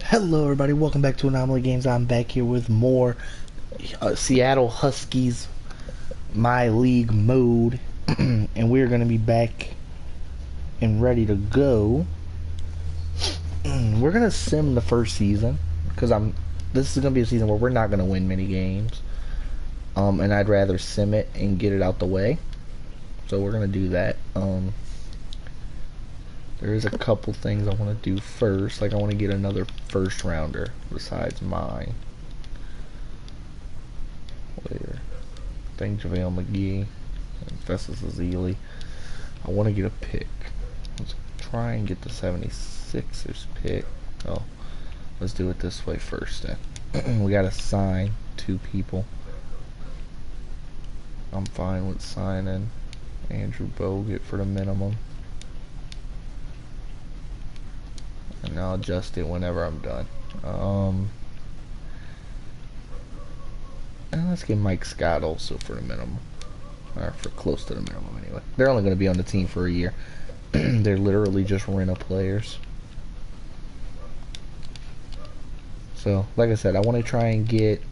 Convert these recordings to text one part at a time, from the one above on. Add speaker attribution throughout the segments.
Speaker 1: Hello everybody, welcome back to Anomaly Games. I'm back here with more Seattle Huskies MyLeague mode. And we're going to be back and ready to go. We're going to sim the first season because this is going to be a season where we're not going to win many games. And I'd rather sim it and get it out the way. So we're going to do that. There is a couple things I want to do first. Like I want to get another first rounder besides mine. Later. I think JaVale McGee and Festus Azili. I want to get a pick. Let's try and get the 76ers pick. Oh, let's do it this way first then. We got to sign 2 people. I'm fine with signing Andrew Bogut for the minimum. And I'll adjust it whenever I'm done. And let's get Mike Scott also for the minimum. Or for close to the minimum anyway. They're only going to be on the team for a year. They're literally just rental players. So, like I said, I want to try and get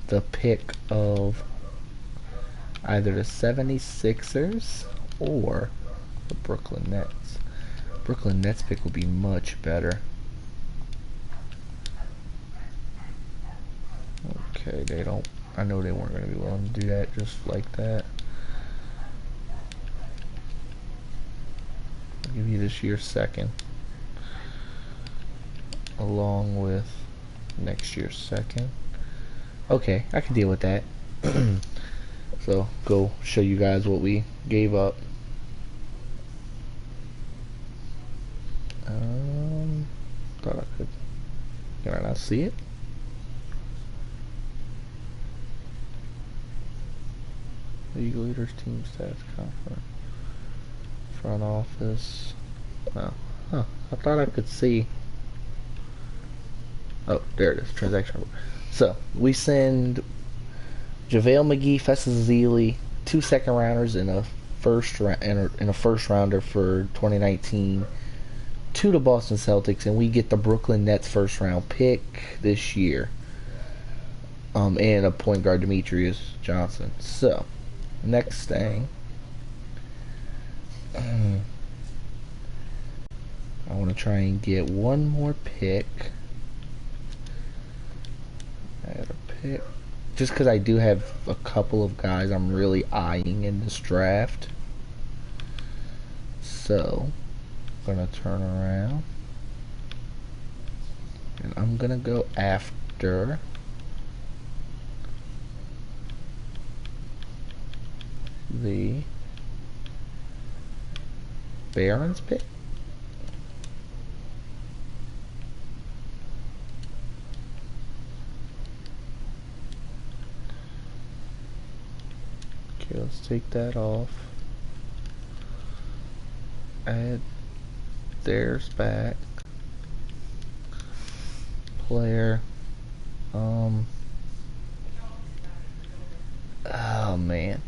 Speaker 1: the pick of either the 76ers or the Brooklyn Nets. Brooklyn Nets pick would be much better. Okay, they don't. I know they weren't going to be willing to do that just like that. I'll give you this year's second, along with next year's second. Okay, I can deal with that. So, go show you guys what we gave up. Thought I could. Can I not see it? League leaders, team stats, conference, front office. Oh, huh. I thought I could see. Oh, there it is. Transaction. So we send JaVale McGee, Festus Azili, 2 second rounders and a first rounder for 2019 to the Boston Celtics, and we get the Brooklyn Nets first round pick this year. And a point guard, Demetrius Johnson. So next thing, I want to try and get one more pick. Add a pick. Just because I do have a couple of guys I'm really eyeing in this draft. So, I'm going to turn around. And I'm going to go after the Barons pick. Okay, let's take that off. Add theirs back. Player. Oh man.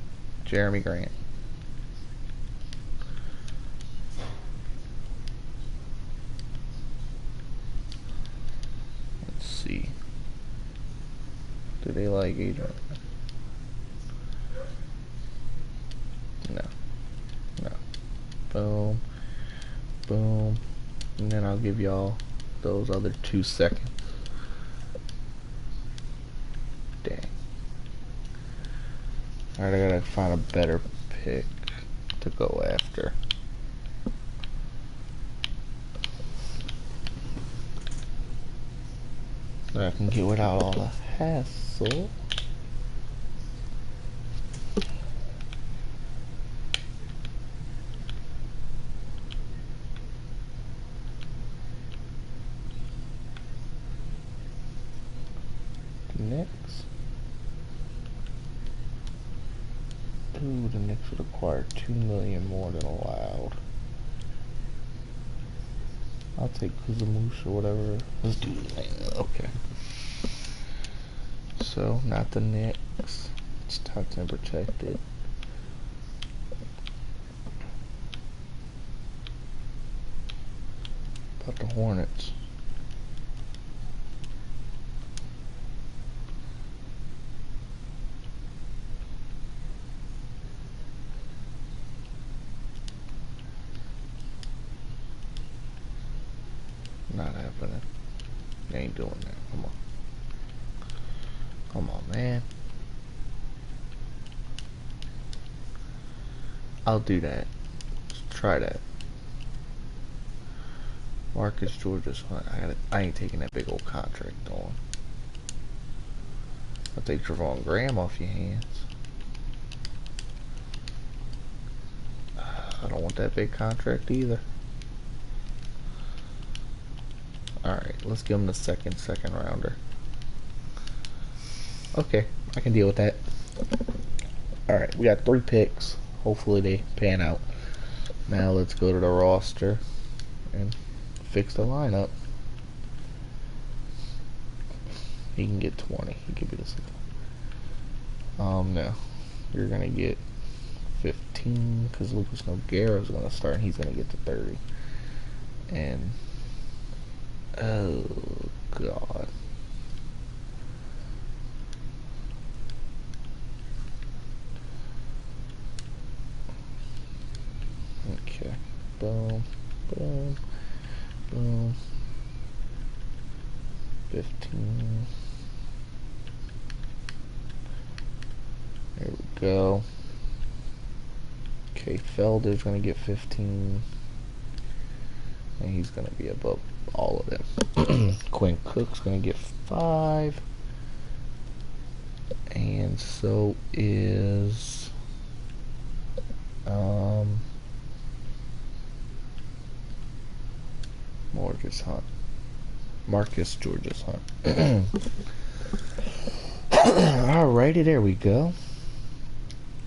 Speaker 1: Jeremy Grant. Let's see. Do they like Adrian? No. No. Boom. Boom. And then I'll give y'all those other 2 seconds. Dang. Alright, I gotta find a better pick to go after. So I can get without all the hassle. Next. Ooh, the Knicks would acquire $2 million more than allowed. I'll take Kuzamush or whatever. Let's do that. Okay. So, not the Knicks. It's tucked and protected. About the Hornets. not happening. You ain't doing that. Come on. Come on, man. I'll do that. Let's try that. Marcus George's Hunt. I ain't taking that big old contract on. I'll take Trevon Graham off your hands. I don't want that big contract either. Alright, let's give him the second rounder. Okay, I can deal with that. Alright, we got 3 picks. Hopefully they pan out. Now let's go to the roster and fix the lineup. He can get 20. He can be the second. No. You're gonna get 15 because Lucas Nogueira's gonna start and he's gonna get to 30. And oh god. Okay. Boom. Boom. Boom. 15. There we go. Okay, Felder's gonna get 15. And he's gonna be above all of them. Quinn Cook's gonna get 5. And so is Marcus George's Hunt. Alrighty, there we go.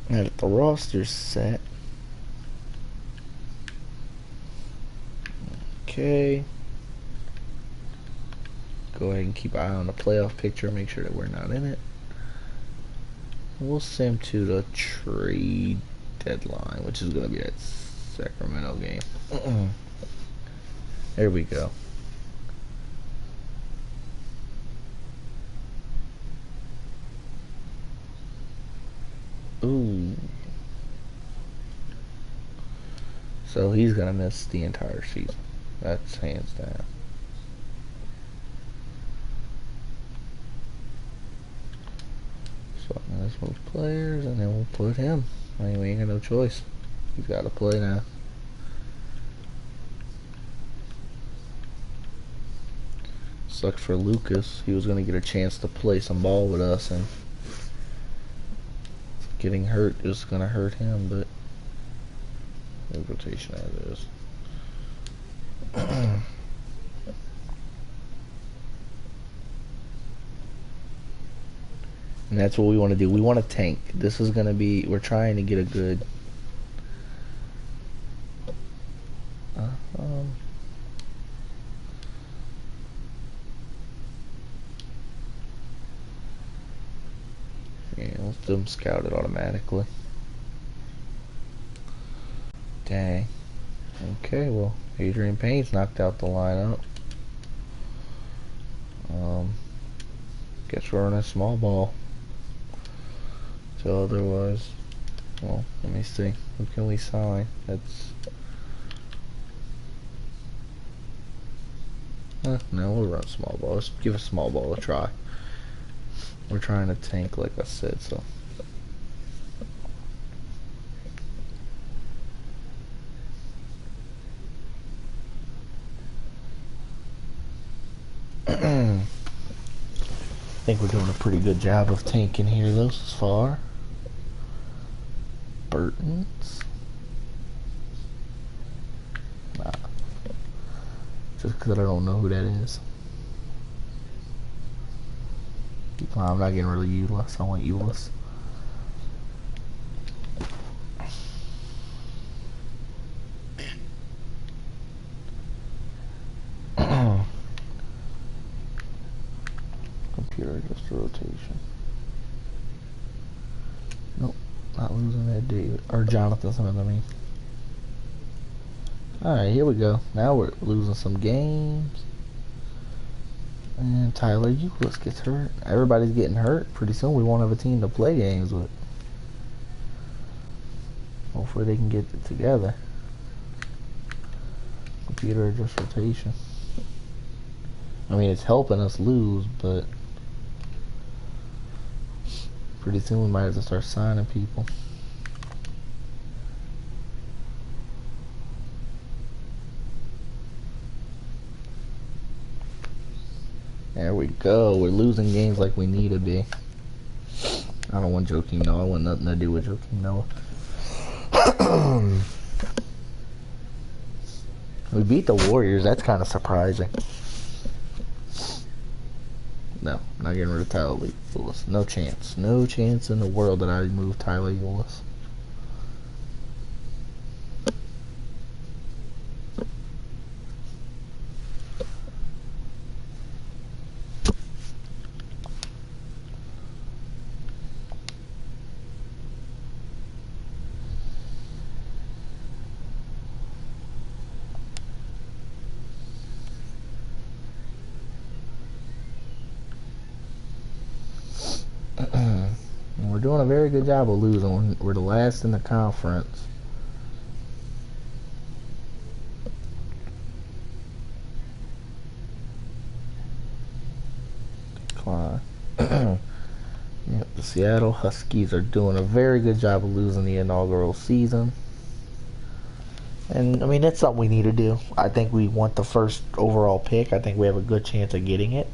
Speaker 1: Now that the roster's set. Okay. Go ahead and keep an eye on the playoff picture, make sure that we're not in it. We'll send him to the trade deadline, which is going to be that Sacramento game. There we go. Ooh. So he's going to miss the entire season. That's hands down. So let's move players and then we'll put him. I mean, we ain't got no choice. He's got to play now. Sucks for Lucas. He was going to get a chance to play some ball with us, and getting hurt is going to hurt him, but no rotation as is. And that's what we want to do. We want to tank. This is going to be, we're trying to get a good yeah, let's do them scouted automatically. Dang. Okay, well, Adrian Payne's knocked out the lineup. Guess we're on a small ball. So otherwise, well, let me see. Who can we sign? That's no, we'll run small ball. Let's give a small ball a try. We're trying to tank, like I said, so. I think we're doing a pretty good job of tanking here, though, so far. Burton's. Nah. Just because I don't know who that is. I'm not getting rid of Ulyss. I want Ulyss. Computer just a rotation. Nope, not losing that David or Jonathan Smith. I mean. All right, here we go. Now we're losing some games. And Tyler Ulyss gets hurt. Everybody's getting hurt. Pretty soon we won't have a team to play games with. Hopefully they can get it together. Computer adjust rotation. I mean, it's helping us lose, but pretty soon we might have to start signing people. There we go. We're losing games like we need to be. I don't want Joakim Noah. I want nothing to do with Joakim Noah. We beat the Warriors. That's kind of surprising. No, not getting rid of Tyler Ulis. No chance. No chance in the world that I move Tyler Ulis. We're doing a very good job of losing. We're the last in the conference. Decline. Yep, the Seattle Huskies are doing a very good job of losing the inaugural season. And, I mean, that's something we need to do. I think we want the first overall pick. I think we have a good chance of getting it.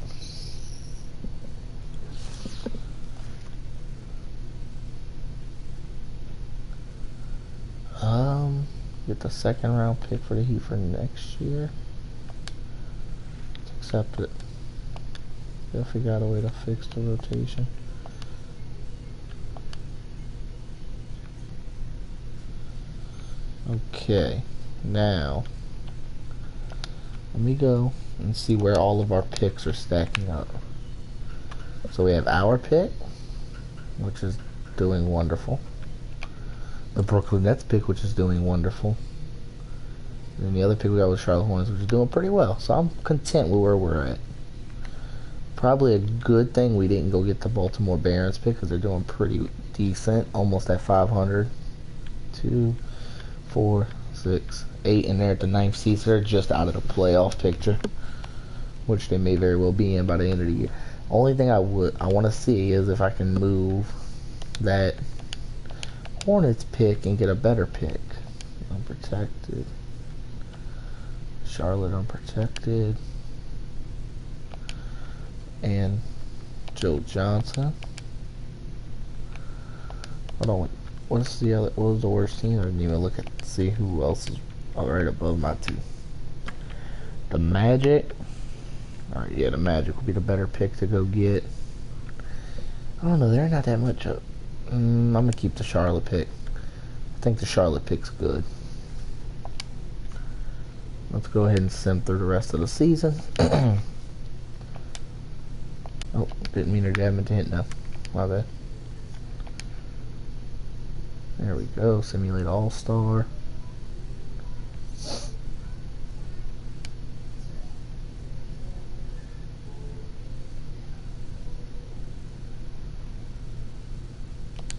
Speaker 1: Get the second round pick for the Heat for next year. Let's accept it. They'll figure out a way to fix the rotation. Okay, now let me go and see where all of our picks are stacking up. So we have our pick, which is doing wonderful. The Brooklyn Nets pick, which is doing wonderful. And then the other pick we got was Charlotte Hornets, which is doing pretty well. So I'm content with where we're at. Probably a good thing we didn't go get the Baltimore Barons pick because they're doing pretty decent, almost at 500. 2, 4, 6, 8, and they're at the 9th seed, so they're just out of the playoff picture, which they may very well be in by the end of the year. Only thing I want to see is if I can move that Hornets pick and get a better pick. Unprotected. Charlotte unprotected. And Joe Johnson. Hold on. What was the worst team? I didn't even look at see who else is right above my two. The Magic. Alright, yeah, the Magic will be the better pick to go get. I don't know, they're not that much up. I'm going to keep the Charlotte pick. I think the Charlotte pick's good. Let's go ahead and sim through the rest of the season. Oh, didn't mean to jab into hit now. My bad. There we go. Simulate All-Star.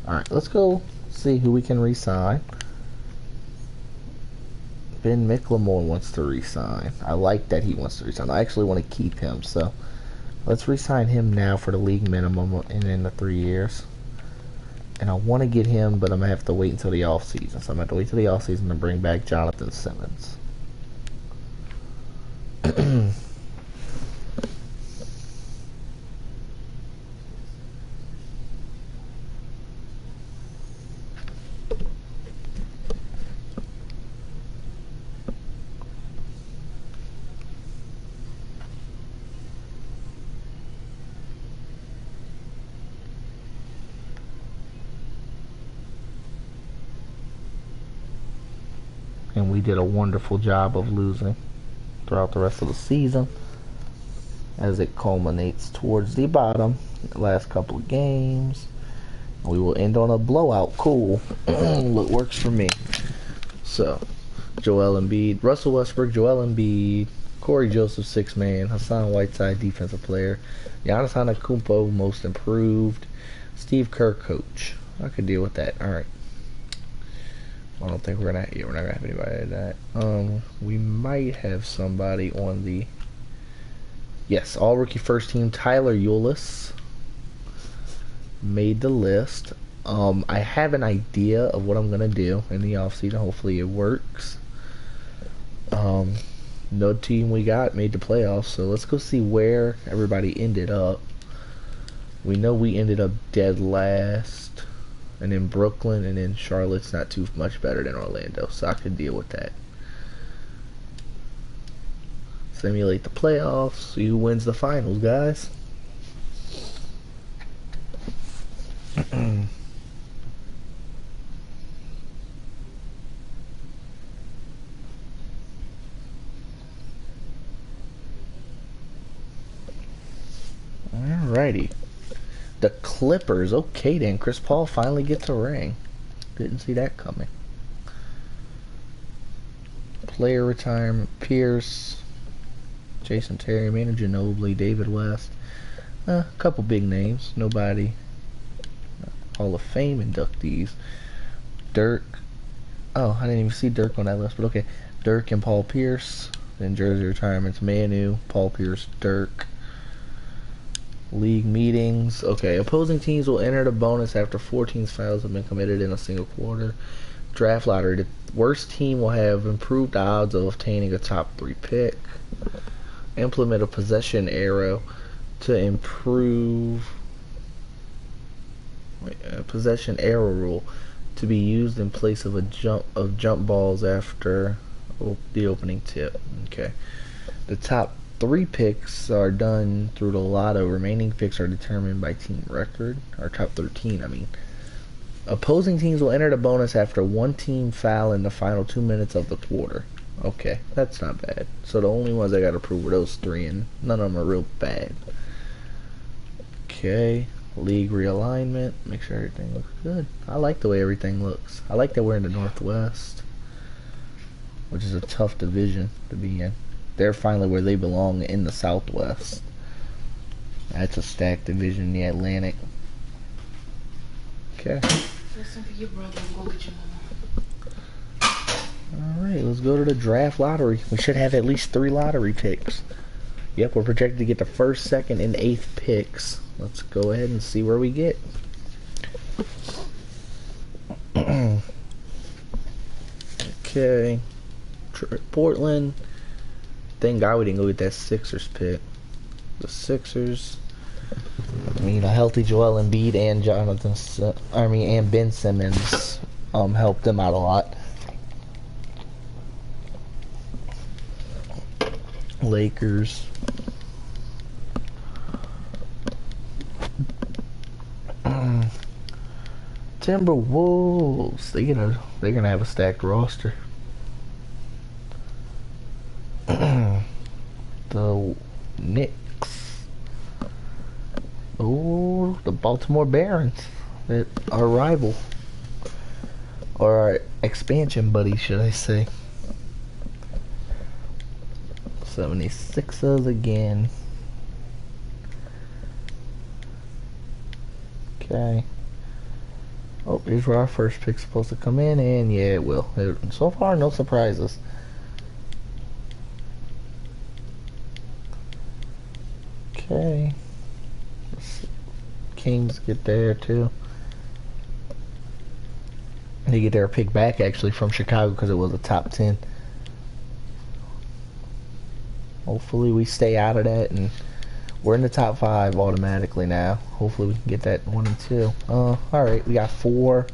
Speaker 1: Alright, let's go see who we can re-sign. Ben McLemore wants to re-sign. I like that he wants to re-sign. I actually want to keep him, so let's re-sign him now for the league minimum and in the 3 years. And I want to get him, but I'm going to have to wait until the off-season. So I'm going to have to wait till the off-season to bring back Jonathan Simmons. And we did a wonderful job of losing throughout the rest of the season as it culminates towards the bottom. The last couple of games, we will end on a blowout. Cool. Look, works for me. So, Joel Embiid, Russell Westbrook, Joel Embiid, Corey Joseph, 6-man, Hassan Whiteside, defensive player, Giannis Antetokounmpo, most improved, Steve Kerr, coach. I could deal with that. All right. I don't think we're not gonna have anybody like that. We might have somebody on the Yes, all rookie first team. Tyler Eulis made the list. I have an idea of what I'm gonna do in the offseason. Hopefully it works. No team we got made the playoffs, so let's go see where everybody ended up. We know we ended up dead last, and in Brooklyn, and then Charlotte's not too much better than Orlando, so I could deal with that. Simulate the playoffs, see who wins the finals, guys. Alrighty. The Clippers. Okay then, Chris Paul finally gets a ring. Didn't see that coming. Player retirement. Pierce. Jason Terry, Manu Ginobili, David West. A couple big names. Nobody. Hall of Fame inductees. Dirk. Oh, I didn't even see Dirk on that list, but okay. Dirk and Paul Pierce. Then jersey retirements. Manu, Paul Pierce, Dirk. League meetings. Okay, opposing teams will enter the bonus after 14 fouls have been committed in a single quarter. Draft lottery. The worst team will have improved odds of obtaining a top 3 pick. Implement a possession arrow to improve possession arrow rule to be used in place of jump balls after the opening tip. Okay. The top 3 picks are done through the lotto. Remaining picks are determined by team record. Or top 13, I mean. Opposing teams will enter the bonus after one team foul in the final 2 minutes of the quarter. Okay, that's not bad. So the only ones I got to prove were those 3, and none of them are real bad. Okay, league realignment. Make sure everything looks good. I like the way everything looks. I like that we're in the Northwest, which is a tough division to be in. They're finally where they belong, in the Southwest. That's a stacked division in the Atlantic. Okay.
Speaker 2: Listen for your brother. I'm going to get your mama.
Speaker 1: Alright, let's go to the draft lottery. We should have at least 3 lottery picks. Yep, we're projected to get the 1st, 2nd, and 8th picks. Let's go ahead and see where we get. Okay. Portland. Thank God we didn't go get that Sixers pick. The Sixers. I mean, a healthy Joel Embiid and and Ben Simmons helped them out a lot. Lakers. Timberwolves. They're gonna have a stacked roster. The Knicks. Oh, the Baltimore Barons. That our rival. Or our expansion buddy, should I say. 76ers again. Okay. Oh, here's where our first pick's supposed to come in, and yeah, it will. So far, no surprises. Okay. Kings get there too. They get their pick back actually from Chicago because it was a top 10. Hopefully we stay out of that and we're in the top 5 automatically now. Hopefully we can get that 1 and 2. Alright, we got 4.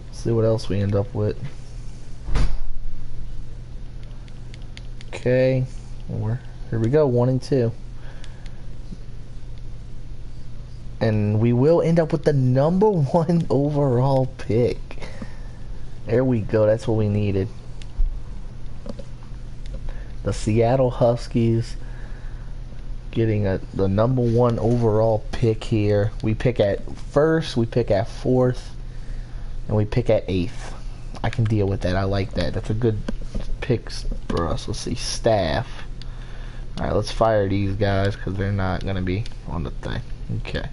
Speaker 1: Let's see what else we end up with. Okay. Here we go, 1 and 2. And we will end up with the number 1 overall pick. There we go, that's what we needed. The Seattle Huskies getting the number 1 overall pick here. We pick at 1st, we pick at 4th, and we pick at 8th. I can deal with that. I like that. That's a good pick for us. Let's see, staff. Alright, let's fire these guys because they're not going to be on the thing. Okay.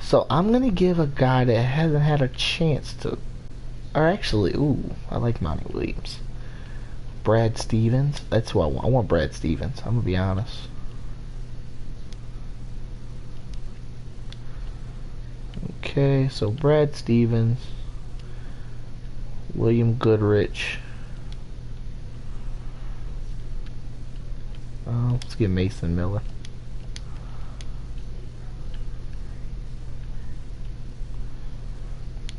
Speaker 1: So I'm going to give a guy that hasn't had a chance to... Or actually, ooh, I like Monty Williams. Brad Stevens. That's who I want. I want Brad Stevens. I'm gonna be honest. Okay, so Brad Stevens, William Goodrich. Let's get Mason Miller.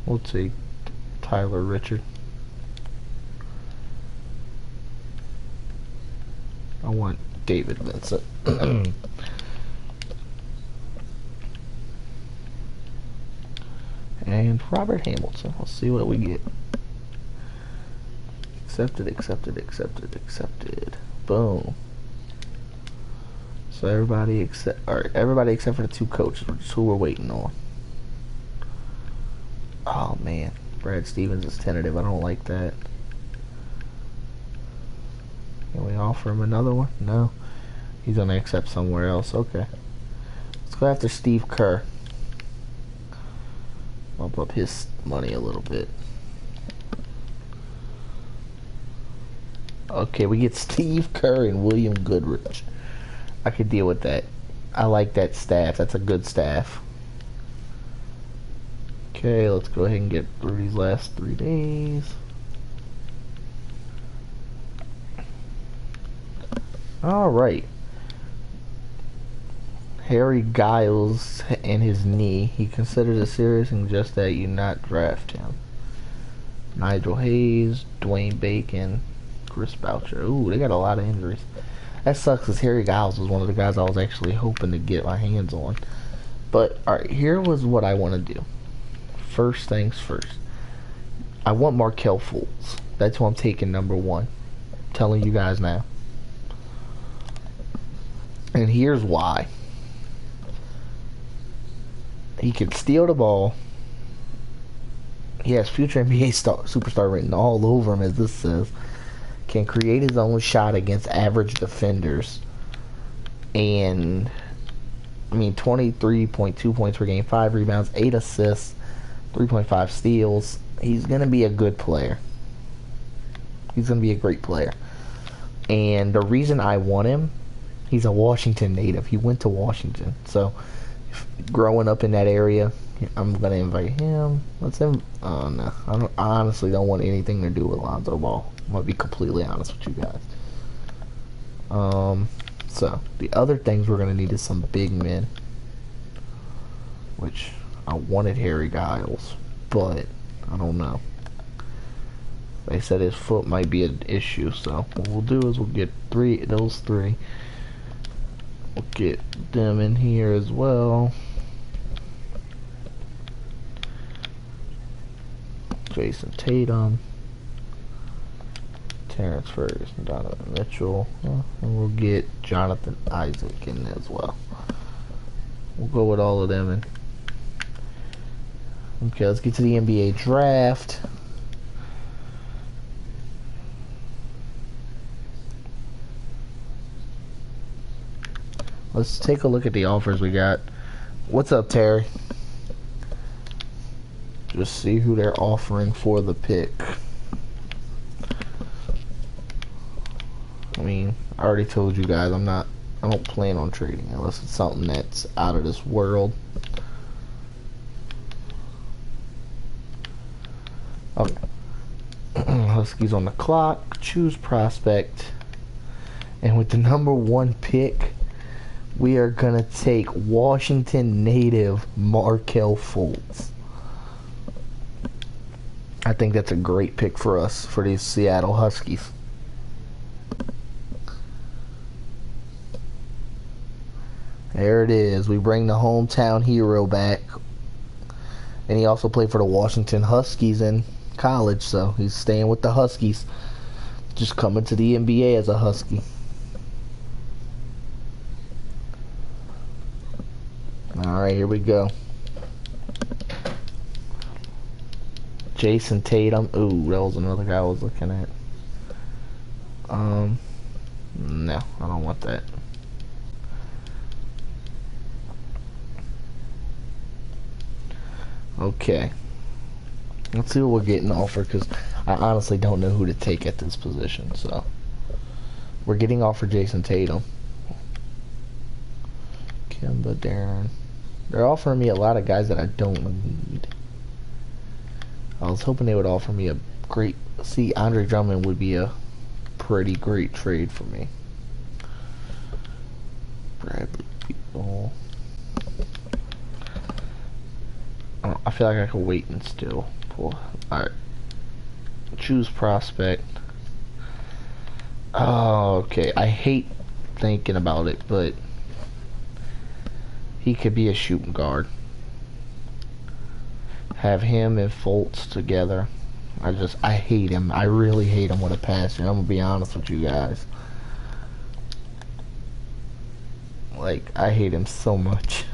Speaker 1: We'll take Tyler Richard. I want David Vincent. And Robert Hamilton. Let's see what we get. Accepted, accepted, accepted, accepted. Boom. So everybody except for the two coaches, which is who we're waiting on. Oh man, Brad Stevens is tentative. I don't like that. Can we offer him another one? No. He's gonna accept somewhere else. Okay. Let's go after Steve Kerr. Bump up his money a little bit. Okay, we get Steve Kerr and William Goodrich. I could deal with that. I like that staff. That's a good staff. Okay, let's go ahead and get through these last 3 days. Alright. Harry Giles and his knee. He considered it serious and just that you not draft him. Nigel Hayes, Dwayne Bacon, Chris Boucher. Ooh, they got a lot of injuries. That sucks because Harry Giles was one of the guys I was actually hoping to get my hands on. But, alright, here was what I want to do. First things first. I want Markelle Fultz. That's who I'm taking #1. I'm telling you guys now. And here's why. He can steal the ball. He has future NBA superstar written all over him, as this says. Can create his own shot against average defenders. And, 23.2 points per game, 5 rebounds, 8 assists, 3.5 steals. He's going to be a good player. He's going to be a great player. And the reason I want him, he's a Washington native. He went to Washington. So, growing up in that area, I'm going to invite him. No. I honestly don't want anything to do with Lonzo Ball. I'm going to be completely honest with you guys. So, the other things we're going to need is some big men. Which, I wanted Harry Giles. But, I don't know. They said his foot might be an issue. So, what we'll do is we'll get those three. We'll get them in here as well. Jason Tatum, Terrence Ferguson, Donovan Mitchell, and we'll get Jonathan Isaac in as well. We'll go with all of them. Okay, let's get to the NBA draft. Let's take a look at the offers we got. What's up, Terry? Just see who they're offering for the pick. I already told you guys I don't plan on trading unless it's something that's out of this world. Okay. Huskies on the clock. Choose prospect. And with the #1 pick, we are going to take Washington native Markelle Fultz. I think that's a great pick for us, for these Seattle Huskies. There it is. We bring the hometown hero back. And he also played for the Washington Huskies in college, so he's staying with the Huskies. Just coming to the NBA as a Husky. Alright, here we go. Jason Tatum. Ooh, that was another guy I was looking at. No, I don't want that. Okay. Let's see what we're getting offered, because I honestly don't know who to take at this position, so. We're getting off for Jason Tatum. Kimba, Darren. They're offering me a lot of guys that I don't need. I was hoping they would offer me a great... See, Andre Drummond would be a pretty great trade for me. Bradley Beal. I feel like I could wait and still pull. Alright. Choose prospect. Oh, okay. I hate thinking about it, but he could be a shooting guard. Have him and Fultz together. I hate him. I really hate him with a passion. I'm gonna be honest with you guys. Like, I hate him so much.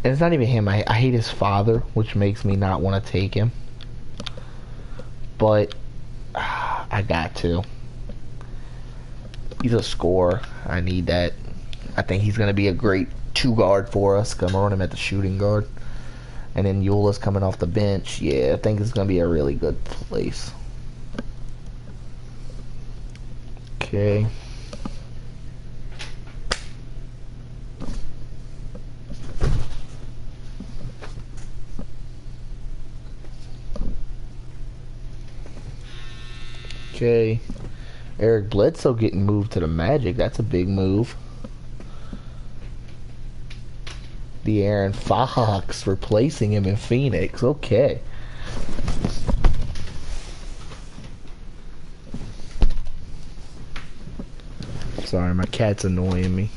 Speaker 1: And it's not even him. I hate his father, which makes me not want to take him. But I got to. He's a scorer. I need that. I think he's going to be a great 2 guard for us. I'm running him at the shooting guard. And then Eula's coming off the bench. Yeah, I think it's going to be a really good place. Okay. Okay. Eric Bledsoe getting moved to the Magic. That's a big move. De'Aaron Fox replacing him in Phoenix. Okay. Sorry, my cat's annoying me.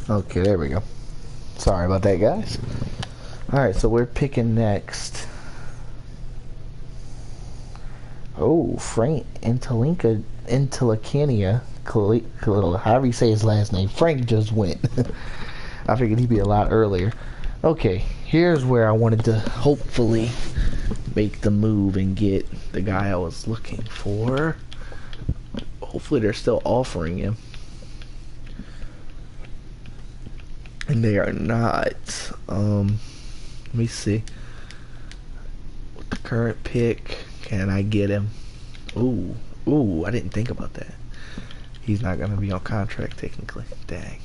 Speaker 1: Okay, there we go. Sorry about that, guys. Alright, so we're picking next. Oh, Frank Intellicania, however you say his last name. Frank just went. I figured he'd be a lot earlier. Okay, here's where I wanted to hopefully make the move and get the guy I was looking for. Hopefully they're still offering him. And they are not. Let me see. With the current pick, can I get him? Ooh, I didn't think about that. He's not gonna be on contract technically. Dang.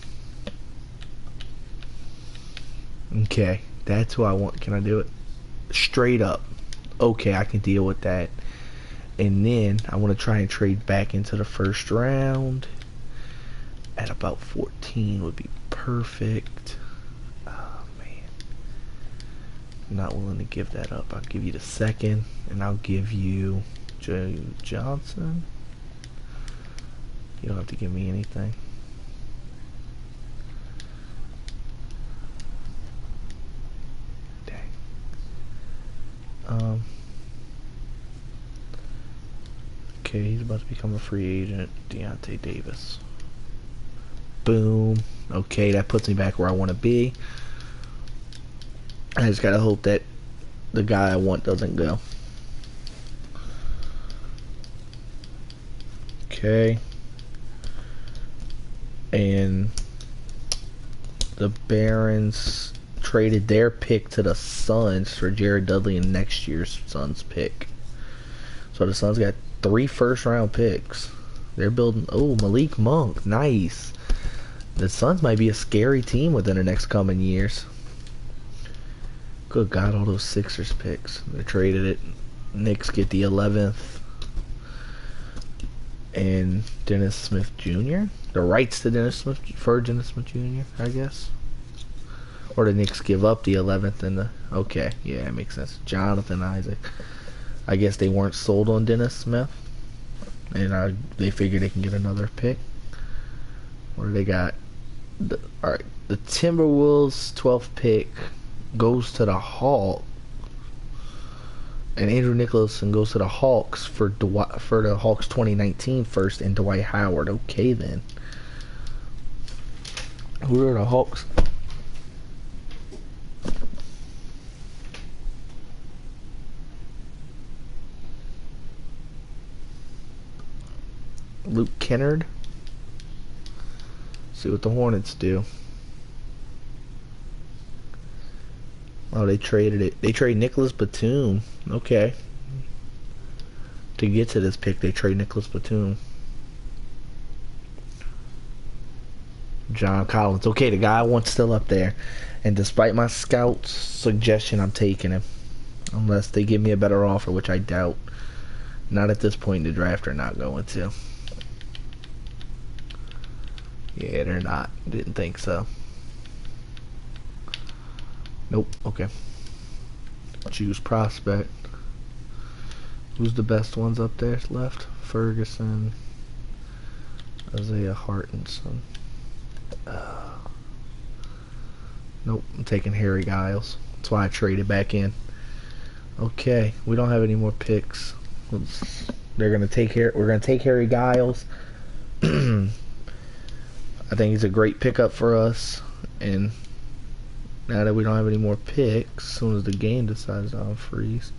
Speaker 1: Okay, that's who I want. Can I do it? Straight up. Okay, I can deal with that. And then I want to try and trade back into the first round. At about 14 would be perfect. Oh man, I'm not willing to give that up. I'll give you the second, and I'll give you Joe Johnson. You don't have to give me anything. Dang. Okay, he's about to become a free agent. Deontay Davis. Boom. Okay, that puts me back where I want to be. I just gotta hope that the guy I want doesn't go. Okay. And the Barons traded their pick to the Suns for Jared Dudley in next year's Suns pick. So the Suns got 3 first-round picks. They're building... Oh, Malik Monk. Nice. The Suns might be a scary team within the next coming years. Good God, all those Sixers picks. They traded it. Knicks get the 11th. And Dennis Smith Jr.? The rights to Dennis Smith Jr., I guess. Or the Knicks give up the 11th and the... Okay, yeah, that makes sense. Jonathan Isaac. I guess they weren't sold on Dennis Smith. And they figured they can get another pick. What do they got? Alright, the Timberwolves 12th pick goes to the Hawks, and Andrew Nicholson goes to the Hawks for the Hawks 2019 first, and Dwight Howard. Okay then. Who are the Hawks? Luke Kennard. See what the Hornets do. Oh, they traded it. They trade Nicholas Batum. Okay. To get to this pick, they trade Nicholas Batum. John Collins. Okay, the guy I want still up there. And despite my scout's suggestion, I'm taking him. Unless they give me a better offer, which I doubt. Not at this point in the draft, they're not going to. Yeah, they're not. Didn't think so. Nope. Okay. Choose prospect. Who's the best ones up there left? Ferguson. Isaiah Hartenson. Nope. I'm taking Harry Giles. That's why I traded back in. Okay. We don't have any more picks. They're gonna take We're gonna take Harry Giles. I think he's a great pickup for us. And now that we don't have any more picks, as soon as the game decides to unfreeze.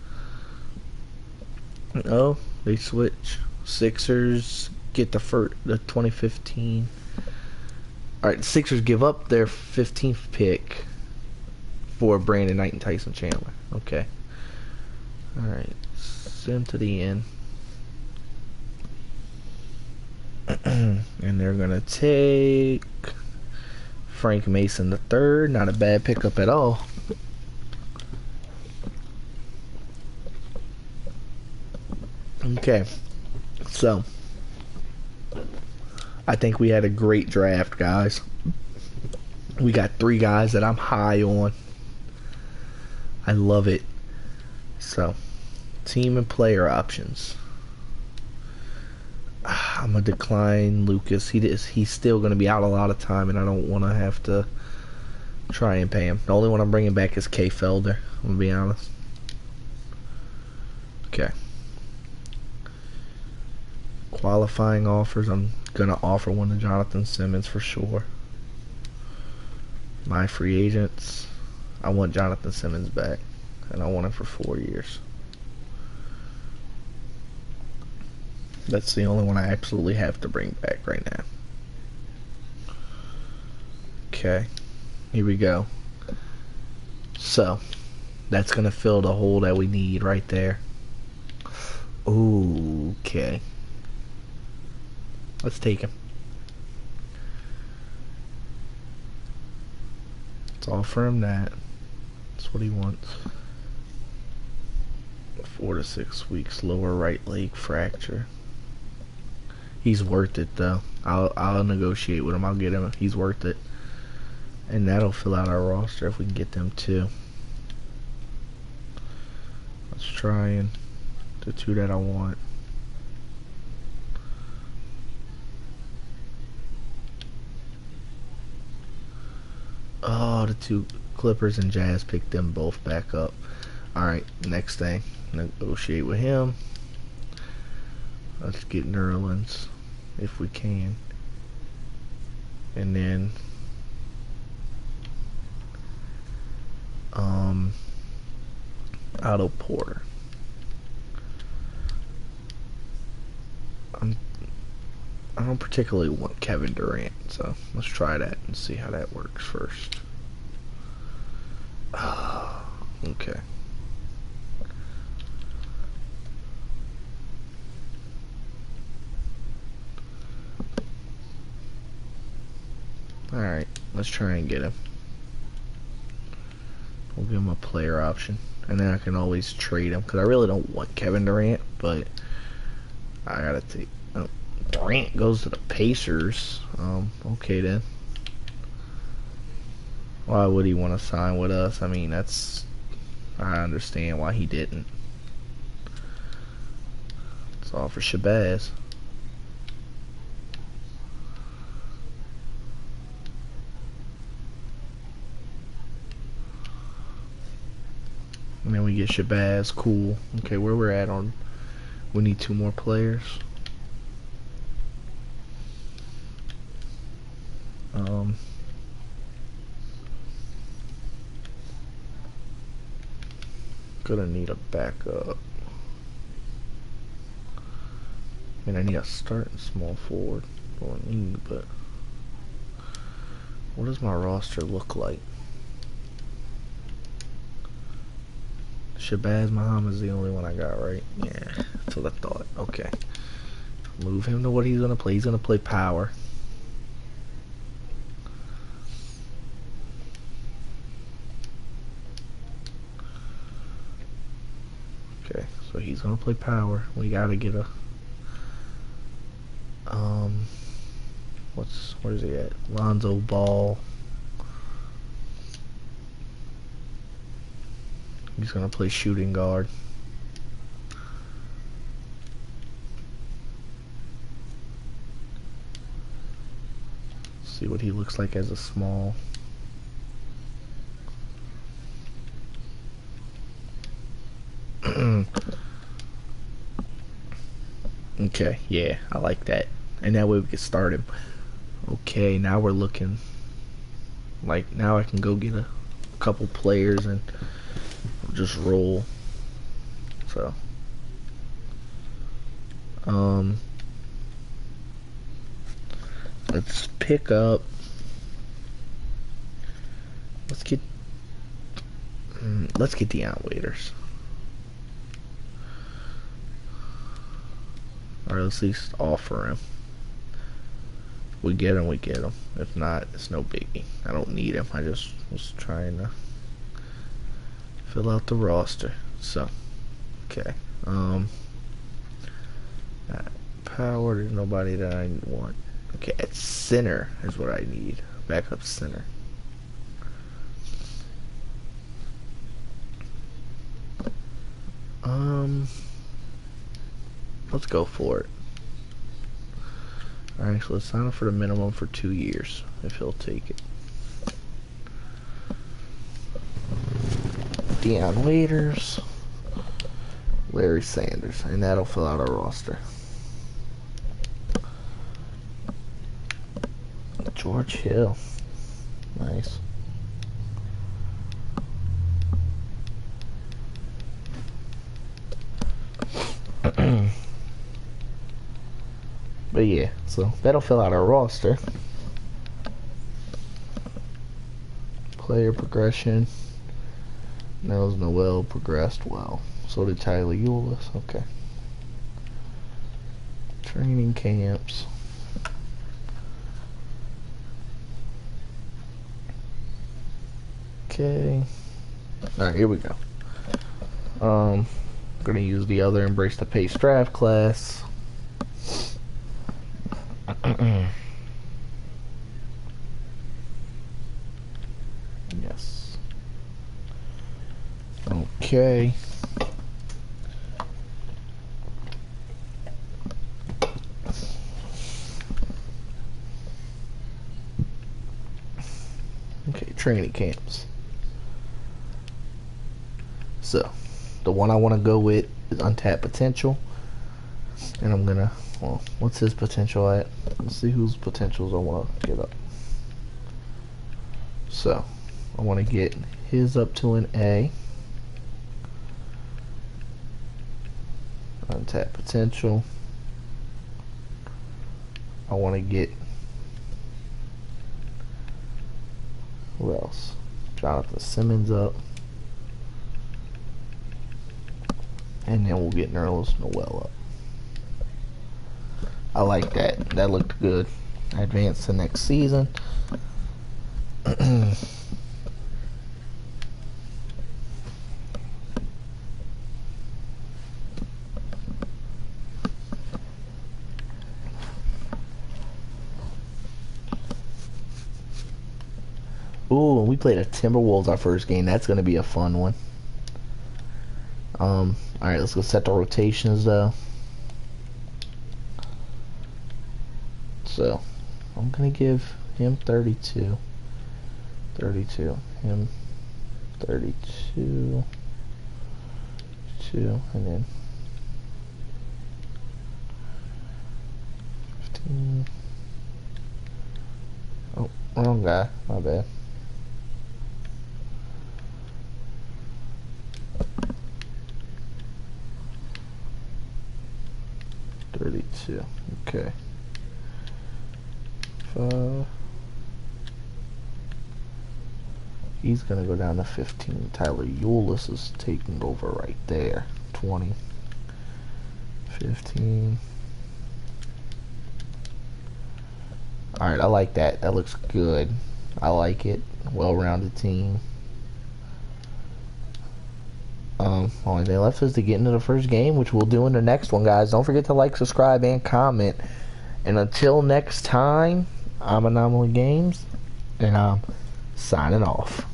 Speaker 1: Oh, they switch. Sixers get the 2015. Alright, the Sixers give up their 15th pick for Brandon Knight and Tyson Chandler. Okay. Alright, send to the end. And they're going to take Frank Mason III. Not a bad pickup at all. Okay. So, I think we had a great draft, guys. We got 3 guys that I'm high on. I love it. So, team and player options. I'm gonna decline Lucas. He's still gonna be out a lot of time, and I don't want to have to try and pay him. The only one I'm bringing back is K. Felder. I'm gonna be honest. Okay. Qualifying offers. I'm gonna offer one to Jonathan Simmons for sure. My free agents. I want Jonathan Simmons back, and I want him for 4 years. That's the only one I absolutely have to bring back right now. Okay, here we go. So, that's going to fill the hole that we need right there. Ooh, okay. Let's take him. Let's offer him that. That's what he wants. 4 to 6 weeks, lower right leg fracture. He's worth it though. I'll negotiate with him. I'll get him. He's worth it. And that'll fill out our roster if we can get them 2. Let's try and the 2 that I want. Oh, the 2 Clippers and Jazz picked them both back up. Alright, next thing. Negotiate with him. Let's get Nerlens if we can. And then Otto Porter. I don't particularly want Kevin Durant, so let's try that and see how that works first. Okay. Alright, let's try and get him. We'll give him a player option. And then I can always trade him. Because I really don't want Kevin Durant. But I gotta take... Oh, Durant goes to the Pacers. Okay then. Why would he want to sign with us? I mean, that's... I understand why he didn't. It's all for Shabazz. And then we get Shabazz. Cool. Okay, where we're at on... We need 2 more players. Gonna need a backup. I mean, I need a starting small forward. Well, I need, but what does my roster look like? Shabazz Muhammad's the only one I got, right? Yeah, that's what I thought. Okay. Move him to what he's going to play. He's going to play power. Okay, so he's going to play power. We got to get a... Where's he at? Lonzo Ball. He's going to play shooting guard. See what he looks like as a small. Okay, yeah, I like that. And that way we can start him. Okay, now we're looking like now I can go get a couple players and just roll. So let's pick up. Let's get Deion Waiters. Or let's at least offer him. We get him, we get him. If not, it's no biggie. I don't need him. I just was trying to fill out the roster. So, okay. Power, there's nobody that I want. Okay, at center is what I need. Backup center. Let's go for it. Alright, so let's sign up for the minimum for 2 years, if he'll take it. Deion Waiters, Larry Sanders, and that'll fill out our roster. George Hill, nice. But yeah, so that'll fill out our roster. Player progression. Nels Noel progressed well. So did Tyler Eulis. Okay. Training camps. Okay. Alright, here we go. I'm gonna use the other Embrace the Pace draft class. Yes. Okay. Okay, training camps. So, the one I want to go with is Untapped Potential. And I'm gonna, well, what's his potential at? Let's see whose potentials I want to get up. So, I want to get his up to an A. Untapped Potential. I want to get, who else? Jonathan Simmons up. And then we'll get Nerlens Noel up. I like that. That looked good. I advanced to next season. Ooh, we played the Timberwolves our first game. That's going to be a fun one. Alright, let's go set the rotations though. So, I'm going to give him 32. 32. Him 32. 2. And then 15. Oh, wrong guy. My bad. 32. Okay. He's going to go down to 15. Tyler Eulis is taking over right there. 20. 15. Alright, I like that. That looks good. I like it. Well-rounded team. Only thing left is to get into the first game, which we'll do in the next one, guys. Don't forget to like, subscribe, and comment. And until next time, I'm Anomaly Games, and I'm signing off.